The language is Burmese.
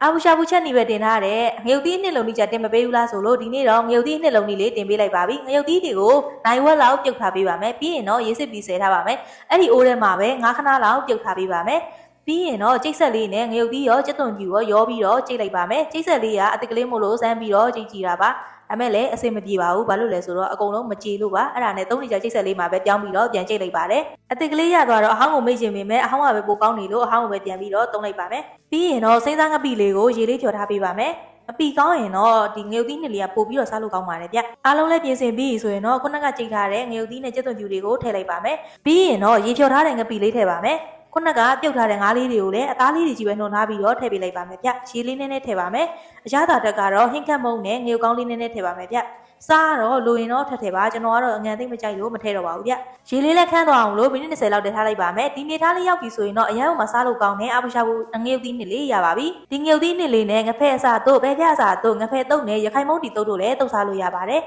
အာဘူရှာဘူးချက်နေပဲတင်ထားတဲ့ငရုတ်သီးနှစ်လုံးကြီးကြတင်မပေးဘူးလားဆိုလို့ဒီနေ့တော့ငရုတ်သီးနှစ်လုံးကြီးလေးတင်ပေးလိုက်ပါပြီငရုတ်သီးတွေကိုနိုင်ဝက်လောက်ပြုတ်ထားပေးပါမယ်ပြီးရင်တော့ရေးစစ်ပြီးဆဲထားပါမယ်အဲ့ဒီအိုးထဲမှာပဲ9ခဏလောက်ပြုတ်ထားပေးပါမယ်ပြီးရင်တော့ကျိတ်ဆက်လေးနဲ့ငရုတ်သီးရောကြက်သွန်ဖြူရောပြီးတော့ကျိတ်လိုက်ပါမယ်ကျိတ်ဆက်လေးကအစ်ကလေးမို့လို့စမ်းပြီးတော့ကျိတ်ကြည့်တာပါဒါမဲ့လည်းအဆင်မပြေပါဘူးဘာလို့လဲဆိုတော့အကုန်လုံးမကြည်လို့ပါအဲ့ဒါနဲ့3နေကြကျိတ်ဆက်လေးမှာပဲပြောင်းပြီးတော့ပြန်ကျိတ်လိုက်ပါတယ်အစ်ကလေးရသွားတော့အဟောင်းကိုမိတ်ချင်ပေမဲ့အဟောင်းကပဲပိုကောင်းနေလို့အဟောင်းကိုပဲပြန်ပြီးတော့တုံးလိုက်ပါမယ်ပြီးရင်တော့စိမ့်စားငပိလေးကိုရေလေးဖြော်ထားပေးပါမယ်အပီကောင်းရင်တော့ဒီငရုတ်သီးနှစ်လေးကပို့ပြီးတော့စားလို့ကောင်းပါတယ်ဗျအားလုံးလည်းပြင်ဆင်ပြီးဆိုရင်တော့ခုနကကြိတ်ထားတဲ့ငရုတ်သီးနဲ့ကြက်သွန်ဖြူတွေကိုထည့်လိုက်ပါမယ်ပြီးရင်တော့ရေဖြော်ထားတဲ့ငပိလေးထည့်ပါမယ်ခုနကပြုတ်ထားတဲ့ငါးလေးတွေကိုလည်းအသားလေးတွေကြီးပဲနှုံထားပြီးတော့ထည့်ပေးလိုက်ပါမယ်ဗျရေလေးနည်းနည်းထည့်ပါမယ်အရသာတက်ကတော့ဟင်းခတ်မုံနဲ့ငရုတ်ကောင်းလေးနည်းနည်းထည့်ပါမယ်ဗျစားတော့လိုရင်တော့ထည့်ပါကျွန်တော်ကတော့အငံသိမ့်မကြိုက်လို့မထည့်တော့ပါဘူးဗျရေလေးလည်းခန်းသွားအောင်လို့မိနစ်20လောက်တည်းထားလိုက်ပါမယ်ဒီနေထားလေးရောက်ပြီဆိုရင်တော့အရန်မှာစားလို့ကောင်းတယ်အပူရှာဘူးငရုတ်သီးနှစ်လေးရပါပြီဒီငရုတ်သီးနှစ်လေးနဲ့ငဖဲအစားတို့ပဲပြအစားတို့ငဖဲတုပ်နဲ့ရခိုင်မုံတီတုပ်တို့လည်းတုပ်စားလို့ရပါတယ်